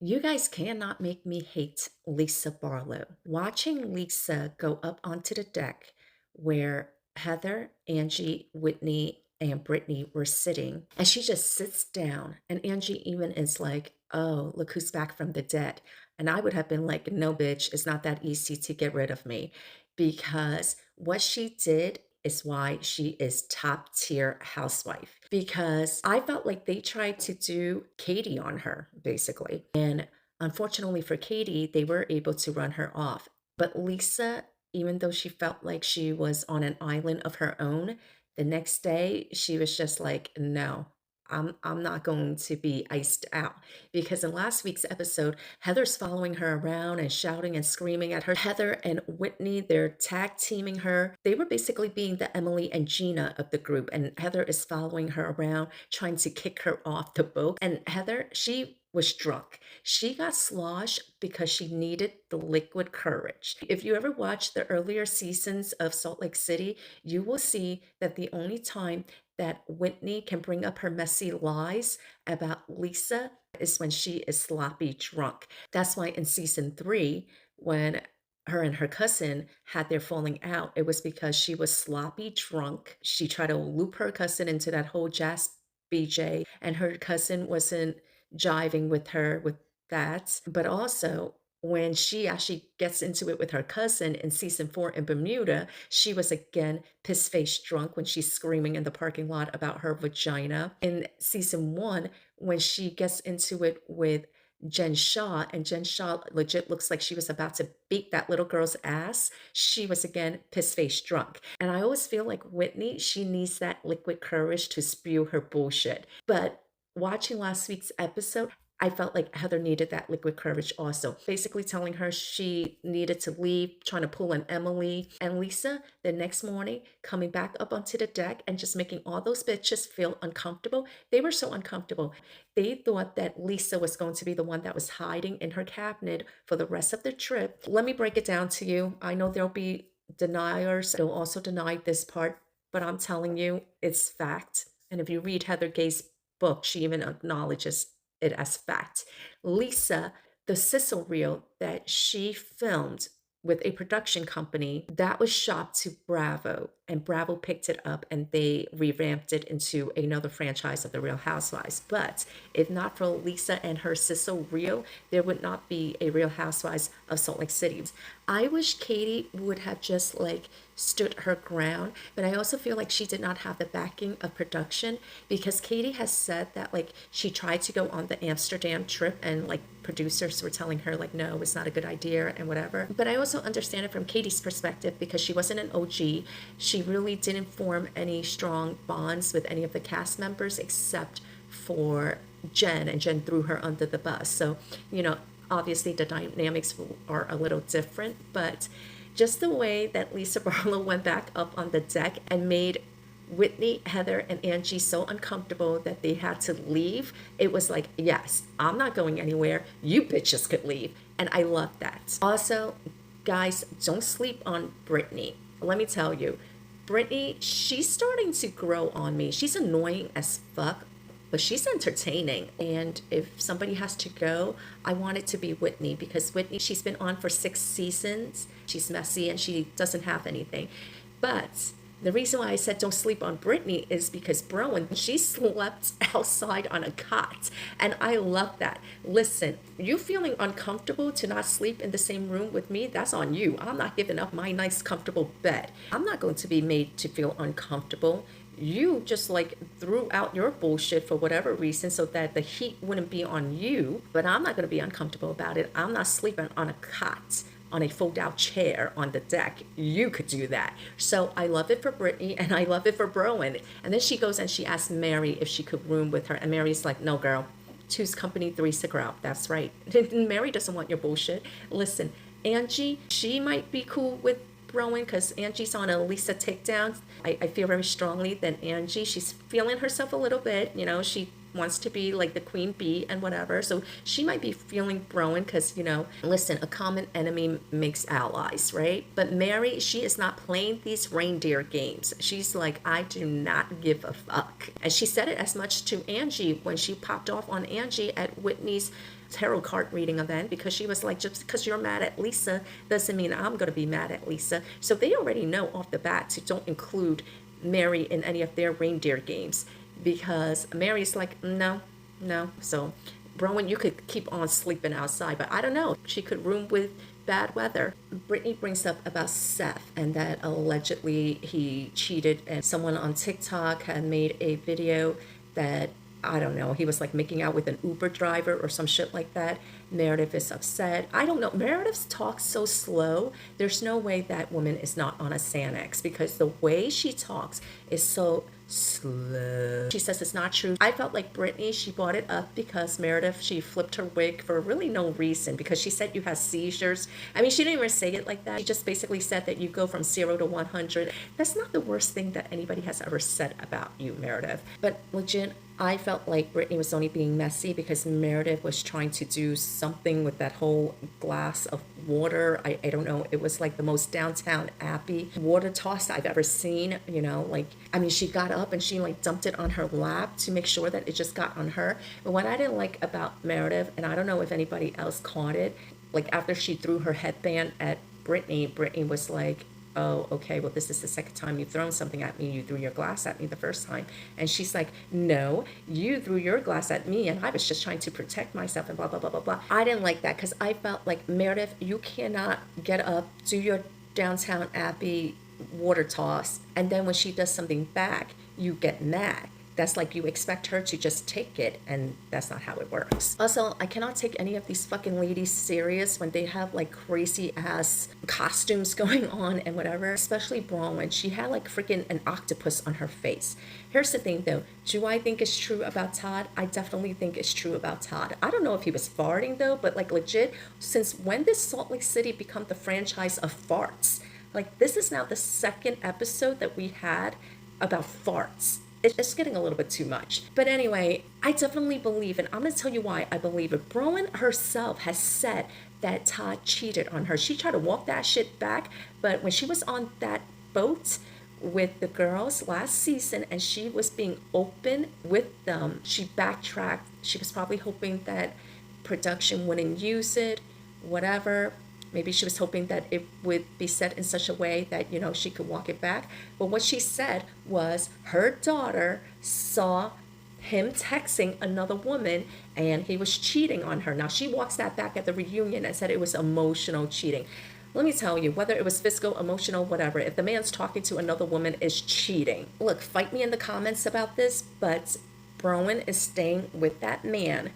You guys cannot make me hate Lisa Barlow. Watching Lisa go up onto the deck where Heather, Angie, Whitney, and Brittany were sitting, and she just sits down, and Angie even is like, "Oh, look who's back from the dead." And I would have been like, "No, bitch, it's not that easy to get rid of me," because what she did is why she is top tier housewife. Because I felt like they tried to do Katie on her, basically. And unfortunately for Katie, they were able to run her off. But Lisa, even though she felt like she was on an island of her own, the next day she was just like, no. I'm not going to be iced out because in last week's episode, Heather's following her around and shouting and screaming at her. Heather and Whitney, they're tag teaming her. They were basically being the Emily and Gina of the group, and Heather is following her around, trying to kick her off the boat. And Heather, she was drunk. She got sloshed because she needed the liquid courage. If you ever watch the earlier seasons of Salt Lake City, you will see that the only time that Whitney can bring up her messy lies about Lisa is when she is sloppy drunk. That's why in season 3, when her and her cousin had their falling out, it was because she was sloppy drunk. She tried to loop her cousin into that whole jazz BJ, and her cousin wasn't jiving with her with that. But also, when she actually gets into it with her cousin in season 4 in Bermuda, she was again piss faced drunk when she's screaming in the parking lot about her vagina. In season 1, when she gets into it with Jen Shaw, and Jen Shaw legit looks like she was about to beat that little girl's ass. She was again piss faced drunk. And I always feel like Whitney, she needs that liquid courage to spew her bullshit. But watching last week's episode, I felt like Heather needed that liquid courage also. Basically telling her she needed to leave, trying to pull an Emily. And Lisa, the next morning, coming back up onto the deck and just making all those bitches feel uncomfortable. They were so uncomfortable. They thought that Lisa was going to be the one that was hiding in her cabinet for the rest of the trip. Let me break it down to you. I know there'll be deniers. They'll also deny this part, but I'm telling you, it's fact. And if you read Heather Gay's book, she even acknowledges it as fact. Lisa, the sizzle reel that she filmed with a production company, that was shot to Bravo, and Bravo picked it up and they revamped it into another franchise of The Real Housewives. But if not for Lisa and her sizzle reel, there would not be a Real Housewives of Salt Lake City. I wish Katie would have just like stood her ground, but I also feel like she did not have the backing of production because Katie has said that like she tried to go on the Amsterdam trip and like producers were telling her like no, it's not a good idea and whatever. But I also understand it from Katie's perspective because she wasn't an OG. She really didn't form any strong bonds with any of the cast members except for Jen, and Jen threw her under the bus. So, obviously the dynamics are a little different, but just the way that Lisa Barlow went back up on the deck and made Whitney, Heather, and Angie so uncomfortable that they had to leave, it was like, yes, I'm not going anywhere. You bitches could leave. And I love that. Also, guys, don't sleep on Brittany. Let me tell you, Brittany, she's starting to grow on me. She's annoying as fuck, but she's entertaining. And if somebody has to go, I want it to be Whitney because Whitney, she's been on for 6 seasons. She's messy and she doesn't have anything. But the reason why I said don't sleep on Brittany is because Bronwyn, she slept outside on a cot. And I love that. Listen, you feeling uncomfortable to not sleep in the same room with me, that's on you. I'm not giving up my nice, comfortable bed. I'm not going to be made to feel uncomfortable. You just like threw out your bullshit for whatever reason so that the heat wouldn't be on you, but I'm not going to be uncomfortable about it. I'm not sleeping on a cot, on a fold out chair on the deck. You could do that. So I love it for Brittany and I love it for Bronwyn. And then she goes and she asks Mary if she could room with her. And Mary's like, no, girl. Two's company, three's to grow. That's right. Mary doesn't want your bullshit. Listen, Angie, she might be cool with Rowan because Angie's on a Lisa takedown. I feel very strongly that Angie, she's feeling herself a little bit. She wants to be like the queen bee and whatever. So she might be feeling Rowan because, listen, a common enemy makes allies, right? But Mary, she is not playing these reindeer games. She's like, I do not give a fuck. And she said it as much to Angie when she popped off on Angie at Whitney's tarot card reading event, because she was like, just because you're mad at Lisa doesn't mean I'm going to be mad at Lisa. So they already know off the bat to don't include Mary in any of their reindeer games, because Mary's like, no, no. So Bronwyn, you could keep on sleeping outside, but I don't know. She could room with bad weather. Britani brings up about Seth and that allegedly he cheated, and someone on TikTok had made a video that, I don't know, he was like making out with an Uber driver or some shit like that. Meredith is upset. I don't know. Meredith talks so slow. There's no way that woman is not on a Xanax, because the way she talks is so slow. She says it's not true. I felt like Britani, she brought it up because Meredith, she flipped her wig for really no reason, because she said you have seizures. I mean, she didn't even say it like that. She just basically said that you go from 0 to 100. That's not the worst thing that anybody has ever said about you, Meredith. But legit, I felt like Britani was only being messy because Meredith was trying to do something with that whole glass of water. I don't know. It was like the most Downtown Abbey water toss I've ever seen. You know, like, I mean, she got up and she like dumped it on her lap to make sure that it just got on her. But what I didn't like about Meredith, and I don't know if anybody else caught it, like after she threw her headband at Britani was like, oh, okay, well, this is the second time you've thrown something at me. You threw your glass at me the first time. And she's like, no, you threw your glass at me and I was just trying to protect myself and blah, blah, blah, blah, blah. I didn't like that, because I felt like, Meredith, you cannot get up, do your Downtown Abbey water toss, and then when she does something back, you get mad. That's like you expect her to just take it, and that's not how it works. Also, I cannot take any of these fucking ladies serious when they have like crazy ass costumes going on and whatever, especially Bronwyn. She had like freaking an octopus on her face. Here's the thing though, do I think it's true about Todd? I definitely think it's true about Todd. I don't know if he was farting though, but like legit, since when did Salt Lake City become the franchise of farts? Like, this is now the second episode that we had about farts. It's getting a little bit too much. But anyway, I definitely believe, and I'm going to tell you why I believe it. Bronwyn herself has said that Todd cheated on her. She tried to walk that shit back, but when she was on that boat with the girls last season and she was being open with them, she backtracked. She was probably hoping that production wouldn't use it, whatever. Maybe she was hoping that it would be said in such a way that, you know, she could walk it back. But what she said was her daughter saw him texting another woman and he was cheating on her. Now, she walks that back at the reunion and said it was emotional cheating. Let me tell you, whether it was physical, emotional, whatever, if the man's talking to another woman, is cheating. Look, fight me in the comments about this, but Bronwyn is staying with that man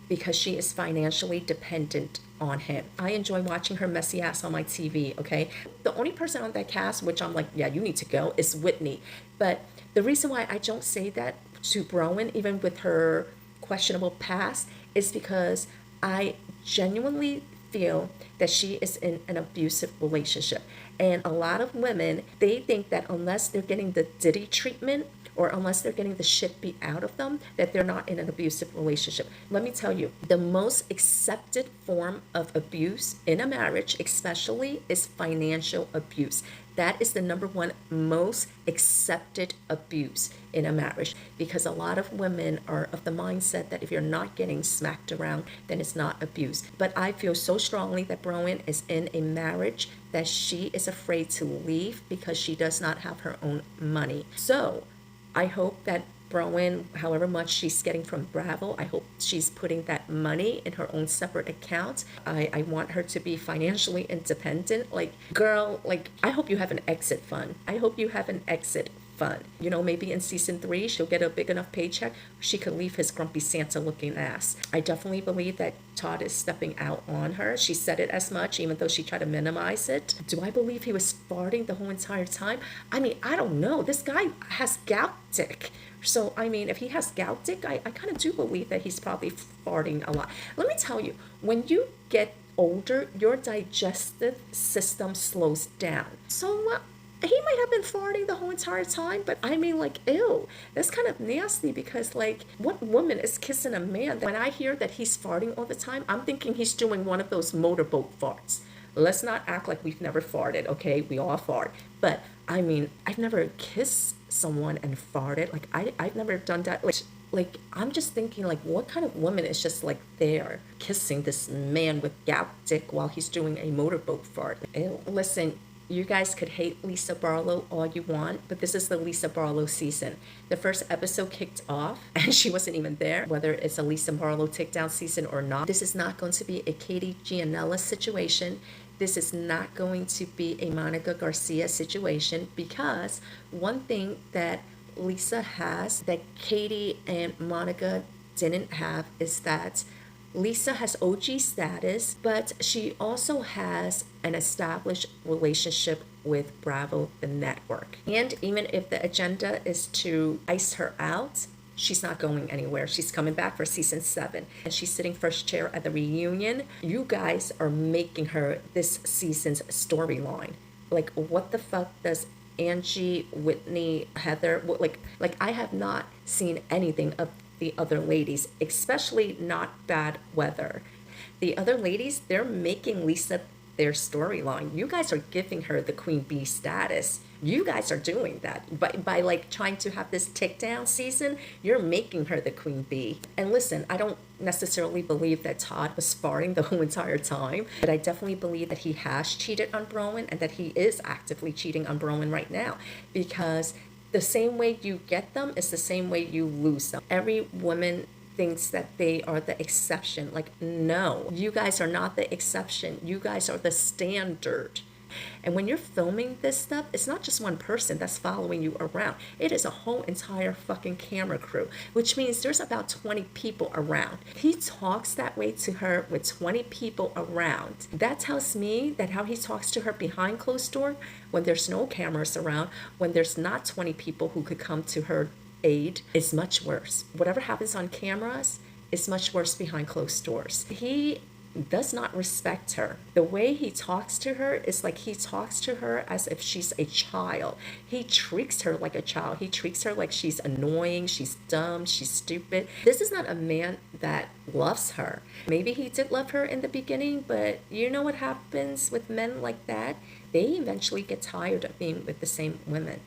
because she is financially dependent on him. I enjoy watching her messy ass on my TV, okay? The only person on that cast, which I'm like, yeah, you need to go, is Whitney. But the reason why I don't say that to Bronwyn, even with her questionable past, is because I genuinely feel that she is in an abusive relationship. And a lot of women, they think that unless they're getting the Diddy treatment, or unless they're getting the shit beat out of them, that they're not in an abusive relationship. Let me tell you, the most accepted form of abuse in a marriage, especially, is financial abuse. That is the number one most accepted abuse in a marriage, because a lot of women are of the mindset that if you're not getting smacked around, then it's not abuse. But I feel so strongly that Bronwyn is in a marriage that she is afraid to leave because she does not have her own money. So I hope that Bronwyn, however much she's getting from Bravo, I hope she's putting that money in her own separate account. I want her to be financially independent. Like, girl, like, I hope you have an exit fund. I hope you have an exit fund. You know, maybe in season 3, she'll get a big enough paycheck, she could leave his grumpy Santa looking ass. I definitely believe that Todd is stepping out on her. She said it as much, even though she tried to minimize it. Do I believe he was farting the whole entire time? I mean, I don't know. This guy has gout dick. So, I mean, if he has gout dick, I kind of do believe that he's probably farting a lot. Let me tell you, when you get older, your digestive system slows down. So, he might have been farting the whole entire time, but I mean, like, ew, that's kind of nasty, because, like, what woman is kissing a man? When I hear that he's farting all the time, I'm thinking he's doing one of those motorboat farts. Let's not act like we've never farted, okay? We all fart. But, I mean, I've never kissed someone and farted. Like, I've never done that. Like, I'm just thinking, like, what kind of woman is just like there kissing this man with gout dick while he's doing a motorboat fart? Ew. Listen, you guys could hate Lisa Barlow all you want, but this is the Lisa Barlow season. The first episode kicked off and she wasn't even there. Whether it's a Lisa Barlow takedown season or not, this is not going to be a Katie Gianella situation. This is not going to be a Monica Garcia situation, because one thing that Lisa has that Katie and Monica didn't have is that Lisa has OG status, but she also has an established relationship with Bravo, the network. And even if the agenda is to ice her out, she's not going anywhere. She's coming back for season 7, and she's sitting first chair at the reunion. You guys are making her this season's storyline. Like, what the fuck does Angie, Whitney, Heather, like I have not seen anything of the other ladies, especially not Bad Weather. The other ladies, they're making Lisa their storyline. You guys are giving her the queen bee status. You guys are doing that by like trying to have this takedown season. You're making her the queen bee. And listen, I don't necessarily believe that Todd was farting the whole entire time, but I definitely believe that he has cheated on Bronwyn and that he is actively cheating on Bronwyn right now, because the same way you get them is the same way you lose them. Every woman thinks that they are the exception. Like, no, you guys are not the exception. You guys are the standard. And when you're filming this stuff, it's not just one person that's following you around. It is a whole entire fucking camera crew, which means there's about 20 people around. He talks that way to her with 20 people around. That tells me that how he talks to her behind closed door, when there's no cameras around, when there's not 20 people who could come to her aid, is much worse. Whatever happens on cameras is much worse behind closed doors. He does not respect her. The way he talks to her is like he talks to her as if she's a child. He treats her like a child. He treats her like she's annoying, she's dumb, she's stupid. This is not a man that loves her. Maybe he did love her in the beginning, but you know what happens with men like that? They eventually get tired of being with the same women.